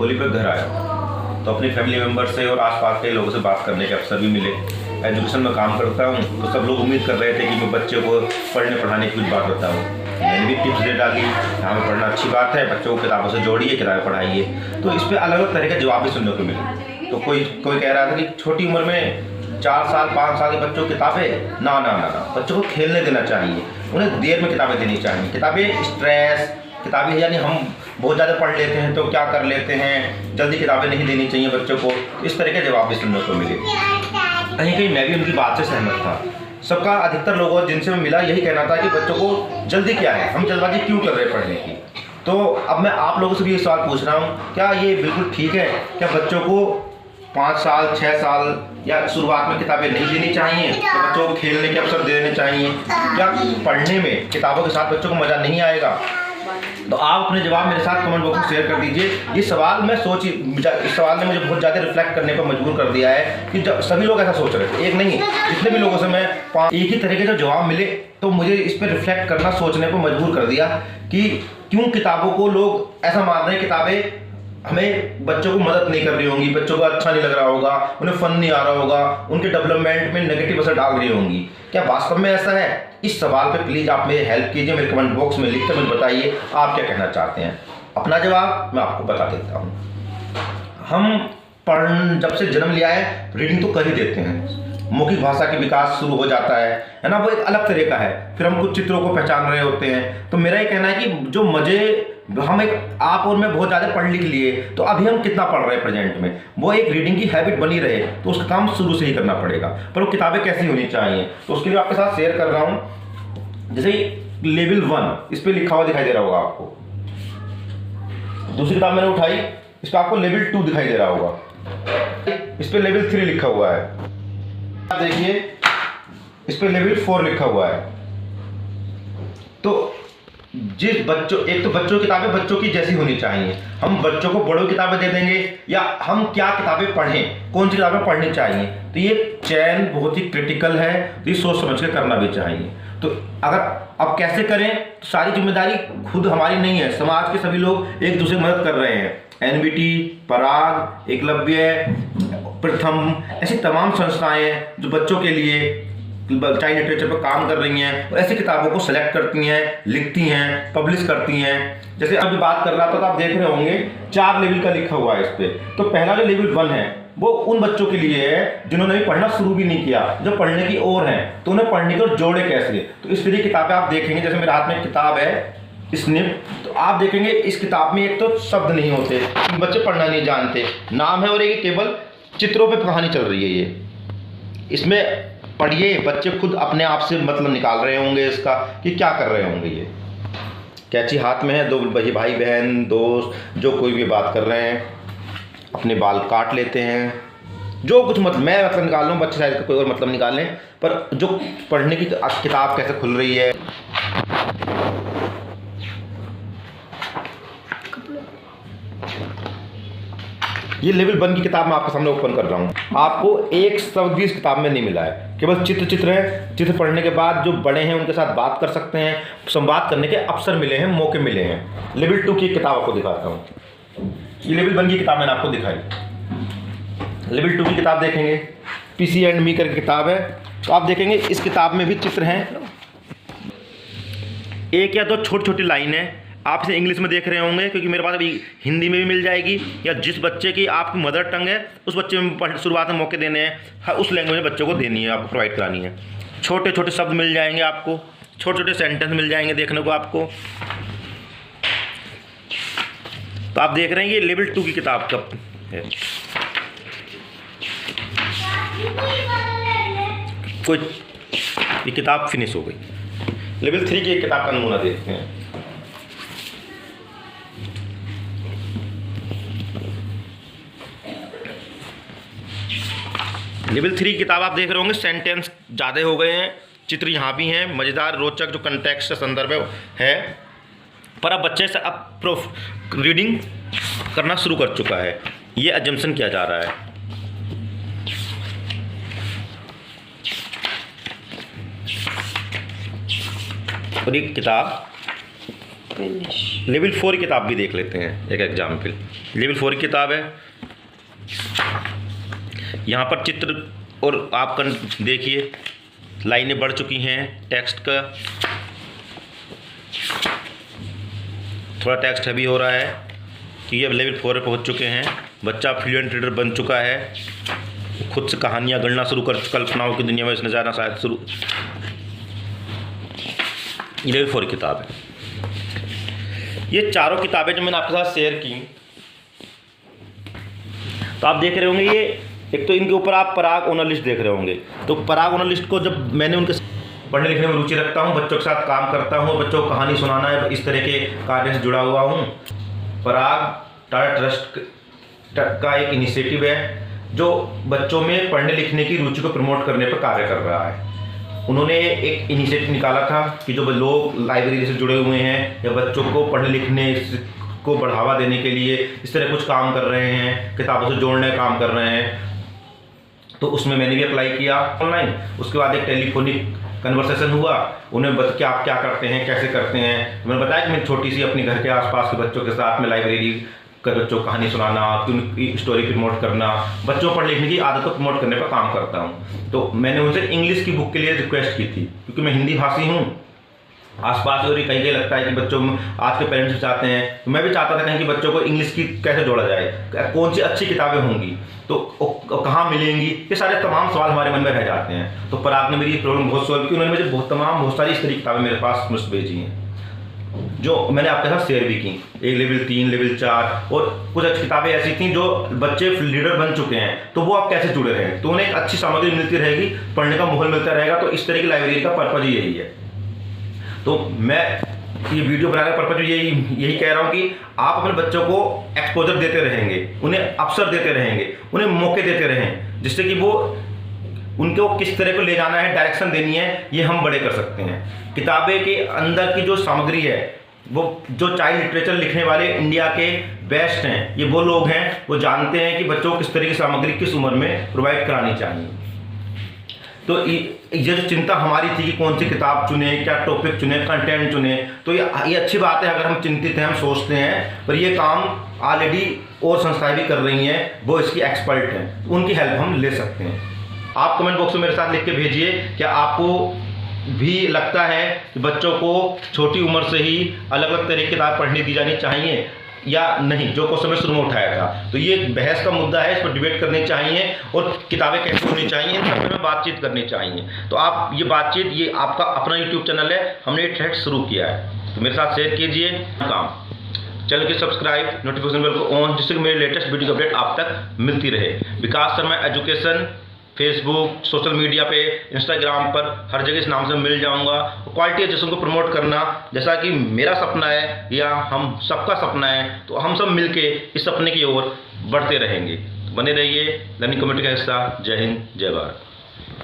होली पे घर आया तो अपनी फैमिली मेम्बर से और आसपास के लोगों से बात करने के अवसर भी मिले। एजुकेशन में काम करता हूँ तो सब लोग उम्मीद कर रहे थे कि मैं बच्चे को पढ़ने पढ़ाने की कुछ बात बताऊँ। मैंने भी टिप्स दे डाली, यहाँ पर पढ़ना अच्छी बात है, बच्चों को किताबों से जोड़िए, किताबें पढ़ाइए। तो इस पर अलग अलग तरह के जवाब भी सुनने को मिले। तो कोई कह रहा था कि छोटी उम्र में 4 साल 5 साल के बच्चों को किताबें ना, बच्चों को खेलने देना चाहिए, उन्हें देर में किताबें देनी चाहिए। किताबें स्ट्रेस किताबें यानी हम बहुत ज़्यादा पढ़ लेते हैं तो क्या कर लेते हैं, जल्दी किताबें नहीं देनी चाहिए बच्चों को। इस तरह के जवाब भी सुनने को मिले। कहीं कहीं मैं भी उनकी बात से सहमत था। सबका अधिकतर लोगों जिनसे मैं मिला यही कहना था कि बच्चों को जल्दी क्या है, हम जल्दबाजी क्यों कर रहे हैं पढ़ने की। तो अब मैं आप लोगों से भी ये सवाल पूछ रहा हूँ, क्या ये बिल्कुल ठीक है? क्या बच्चों को 5 साल 6 साल या शुरुआत में किताबें नहीं देनी चाहिए, तो बच्चों को खेलने के अवसर देने चाहिए? क्या पढ़ने में किताबों के साथ बच्चों को मज़ा नहीं आएगा? तो आप अपने जवाब मेरे साथ कमेंट बॉक्स में शेयर कर दीजिए। ये सवाल इस सवाल ने मुझे बहुत ज़्यादा रिफ्लेक्ट करने पर मजबूर कर दिया है कि जब सभी लोग ऐसा सोच रहे थे, एक नहीं जितने भी लोगों से मैं एक ही तरह के जो जवाब मिले, तो मुझे इस पर रिफ्लेक्ट करना, सोचने पर मजबूर कर दिया कि क्यों किताबों को लोग ऐसा मान रहे हैं किताबें हमें बच्चों को मदद नहीं कर रही होंगी, बच्चों को अच्छा नहीं लग रहा होगा, उन्हें फन नहीं आ रहा होगा, उनके डेवलपमेंट में नेगेटिव असर डाल रही होंगी। क्या वास्तव में ऐसा है? इस सवाल पे प्लीज़ आप मेरी हेल्प कीजिए, मेरे कमेंट बॉक्स में लिख कर मुझे बताइए आप क्या कहना चाहते हैं। अपना जवाब मैं आपको बता देता हूँ। हम जब से जन्म लिया है रीडिंग तो कर ही देते हैं, मौखिक भाषा के विकास शुरू हो जाता है ना, वो एक अलग तरह का है। फिर हम कुछ चित्रों को पहचान रहे होते हैं। तो मेरा ये कहना है कि जो मज़े हम आप और मैं बहुत ज़्यादा पढ़ लिख लिए, तो अभी हम कितना पढ़ रहे हैं प्रेजेंट में, वो एक रीडिंग की हैबिट बनी रहे तो उसका काम शुरू से ही करना पड़ेगा। पर वो किताबें कैसी होनी चाहिए, तो उसके लिए आपके साथ शेयर कर रहा हूँ। जैसे लेवल 1 इस पर लिखा हुआ दिखाई दे रहा होगा आपको। दूसरी किताब मैंने उठाई, इस पर आपको लेवल 2 दिखाई दे रहा होगा। इस पर लेवल 3 लिखा हुआ है। देखिए इस पर लेवल 4 लिखा हुआ है। तो जिस बच्चों एक तो बच्चों की किताबें बच्चों की जैसी होनी चाहिए। हम बच्चों को बड़ों किताबें दे देंगे या हम क्या किताबें पढ़ें, कौन सी किताबें पढ़नी चाहिए, तो ये चयन बहुत ही क्रिटिकल है। तो ये सोच समझ कर करना भी चाहिए। तो अगर अब कैसे करें, तो सारी जिम्मेदारी खुद हमारी नहीं है, समाज के सभी लोग एक दूसरे की मदद कर रहे हैं। एनबीटी, पराग, एकलव्य, प्रथम, ऐसी तमाम संस्थाएं जो बच्चों के लिए चाइल्ड लिटरेचर पर काम कर रही हैं और ऐसी किताबों को सेलेक्ट करती हैं, लिखती हैं, पब्लिश करती हैं। जैसे अभी बात कर रहा था तो आप देख रहे होंगे 4 लेवल का लिखा हुआ है इस पर। तो पहला जो लेवल 1 है वो उन बच्चों के लिए है जिन्होंने भी पढ़ना शुरू भी नहीं किया, जो पढ़ने की ओर हैं, तो उन्हें पढ़ने की ओर जोड़े कैसे। तो इस तरह की किताबें आप देखेंगे, जैसे मेरे हाथ में एक किताब है स्निप, तो आप देखेंगे इस किताब में एक तो शब्द नहीं होते, बच्चे पढ़ना नहीं जानते, नाम है और एक केवल चित्रों पे कहानी चल रही है। ये इसमें पढ़िए, बच्चे खुद अपने आप से मतलब निकाल रहे होंगे इसका कि क्या कर रहे होंगे। ये कैंची हाथ में है, 2 भाई बहन दोस्त जो कोई भी बात कर रहे हैं, अपने बाल काट लेते हैं, जो कुछ मतलब मैं मतलब निकाल लूँ, बच्चे शायद कोई और मतलब निकाल लें, पर जो पढ़ने की किताब कैसे खुल रही है। ये लेवल 1 की किताब मैं आपके सामने ओपन कर रहा हूँ। आपको एक शब्द भी इस किताब में नहीं मिला है, केवल चित्र है। चित्र पढ़ने के बाद जो बड़े हैं उनके साथ बात कर सकते हैं, संवाद करने के अवसर मिले हैं, मौके मिले हैं। लेवल 2 की किताब आपको दिखाता हूँ। ये लेवल 1 की किताब मैंने आपको दिखाई। लेवल 2 की किताब देखेंगे, पीसी एंड मी करके किताब है। तो आप देखेंगे इस किताब में भी चित्र हैं, 1 या 2 छोटी छोटी लाइनें। आप इसे इंग्लिश में देख रहे होंगे क्योंकि मेरे पास अभी हिंदी में भी मिल जाएगी, या जिस बच्चे की आपकी मदर टंग है उस बच्चे में शुरुआत में मौके देने हैं, उस लैंग्वेज में बच्चों को देनी है, आपको प्रोवाइड करानी है। छोटे छोटे शब्द मिल जाएंगे आपको, छोटे छोटे सेंटेंस मिल जाएंगे देखने को आपको। तो आप देख रहे हैं ये लेवल 2 की किताब का है। कोई ये किताब फिनिश हो गई। लेवल 3 की एक किताब का नमूना देखते हैं। लेवल 3 की किताब आप देख रहे होंगे, सेंटेंस ज़्यादा हो गए हैं, चित्र यहाँ भी हैं, मज़ेदार रोचक जो कंटेक्स्ट से संदर्भ है। पर अब बच्चे से अब रीडिंग करना शुरू कर चुका है, ये अजम्पशन किया जा रहा है। और एक किताब फिनिश। लेवल 4 की किताब भी देख लेते हैं एक एग्जाम्पल। लेवल 4 की किताब है, यहाँ पर चित्र और आप देखिए लाइनें बढ़ चुकी हैं, टेक्स्ट का थोड़ा टेक्स्ट हैवी हो रहा है कि ये लेवल 4 पे पहुँच चुके हैं। बच्चा फ्लुएंट रीडर बन चुका है, खुद से कहानियाँ गढ़ना शुरू कर, कल्पनाओं की दुनिया में इसने जाना शायद शुरू। ये लेवल 4 किताब है। ये चारों किताबें जो मैंने आपके साथ शेयर की, तो आप देख रहे होंगे ये एक तो इनके ऊपर आप पराग ओनर लिस्ट देख रहे होंगे। तो पराग ओनर लिस्ट को जब मैंने उनके पढ़ने लिखने में रुचि रखता हूँ, बच्चों के साथ काम करता हूँ, बच्चों को कहानी सुनाना है, इस तरह के कार्य से जुड़ा हुआ हूँ। पराग टाटा ट्रस्ट का एक इनिशिएटिव है जो बच्चों में पढ़ने लिखने की रुचि को प्रमोट करने पर कार्य कर रहा है। उन्होंने एक इनिशिएटिव निकाला था कि जो लोग लाइब्रेरी से जुड़े हुए हैं या बच्चों को पढ़ने लिखने को बढ़ावा देने के लिए इस तरह कुछ काम कर रहे हैं, किताबों से जोड़ने का काम कर रहे हैं, तो उसमें मैंने भी अप्लाई किया ऑनलाइन। उसके बाद एक टेलीफोनिक कन्वर्सेशन हुआ, उन्हें कि आप क्या करते हैं, कैसे करते हैं। मैंने बताया कि मैं छोटी सी अपने घर के आसपास के बच्चों के साथ में लाइब्रेरी कर बच्चों को कहानी सुनाना, उनकी स्टोरी प्रमोट करना, बच्चों पढ़ लिखने की आदत को प्रमोट करने पर काम करता हूँ। तो मैंने उनसे इंग्लिश की बुक के लिए रिक्वेस्ट की थी, क्योंकि मैं हिंदी भाषी हूँ। आसपास और कहीं कहीं लगता है कि बच्चों में आज के पेरेंट्स चाहते हैं, तो मैं भी चाहता था कहीं कि बच्चों को इंग्लिश की कैसे जोड़ा जाए, कौन सी अच्छी किताबें होंगी, तो कहाँ मिलेंगी, ये सारे तमाम सवाल हमारे मन में रह जाते हैं। तो पराग ने मेरी प्रॉब्लम बहुत सॉल्व की। उन्होंने मुझे बहुत सारी इस तरह की किताबें मेरे पास मुझसे भेजी हैं जो मैंने आपके साथ शेयर भी की। एक लेवल 3, लेवल 4 और कुछ अच्छी किताबें ऐसी थी जो बच्चे लीडर बन चुके हैं, तो वो आप कैसे जुड़े रहें, तो उन्हें एक अच्छी सामग्री मिलती रहेगी, पढ़ने का माहौल मिलता रहेगा। तो इस तरह की लाइब्रेरी का पर्पज ही यही है। तो मैं ये वीडियो बनाने का पर्पज यही कह रहा हूँ कि आप अपने बच्चों को एक्सपोजर देते रहेंगे, उन्हें अवसर देते रहेंगे, उन्हें मौके देते रहें, जिससे कि वो उनको किस तरह को ले जाना है, डायरेक्शन देनी है, ये हम बड़े कर सकते हैं। किताबें के अंदर की जो सामग्री है, वो जो चाइल्ड लिटरेचर लिखने वाले इंडिया के बेस्ट हैं, ये वो लोग हैं वो जानते हैं कि बच्चों को किस तरह की सामग्री किस उम्र में प्रोवाइड करानी चाहिए। तो ये जो चिंता हमारी थी कि कौन सी किताब चुने, क्या टॉपिक चुने, कंटेंट चुने, तो ये अच्छी बात है अगर हम चिंतित हैं, हम सोचते हैं, पर ये काम ऑलरेडी और संस्थाएं भी कर रही हैं, वो इसकी एक्सपर्ट हैं, उनकी हेल्प हम ले सकते हैं। आप कमेंट बॉक्स में मेरे साथ लिख के भेजिए, क्या आपको भी लगता है कि बच्चों को छोटी उम्र से ही अलग अलग तरह की किताब पढ़ने दी जानी चाहिए या नहीं, जो क्वेश्चन मैं शुरू में उठाया था। तो ये बहस का मुद्दा है, इस पर डिबेट करनी चाहिए और किताबें कैसे होनी चाहिए, इन सब में बातचीत करनी चाहिए। तो आप ये बातचीत, ये आपका अपना यूट्यूब चैनल है, हमने ये थ्रेड शुरू किया है, तो मेरे साथ शेयर कीजिए काम, चैनल की सब्सक्राइब, नोटिफिकेशन बेल को ऑन, जिससे कि मेरे लेटेस्ट वीडियो की अपडेट आप तक मिलती रहे। Vikas Sharma education Facebook, social media पे, इंस्टाग्राम पर, हर जगह इस नाम से मिल जाऊंगा। क्वालिटी एजुकेशन को प्रमोट करना जैसा कि मेरा सपना है या हम सबका सपना है, तो हम सब मिलके इस सपने की ओर बढ़ते रहेंगे। बने रहिए लर्निंग कम्युनिटी का हिस्सा। जय हिंद, जय भारत।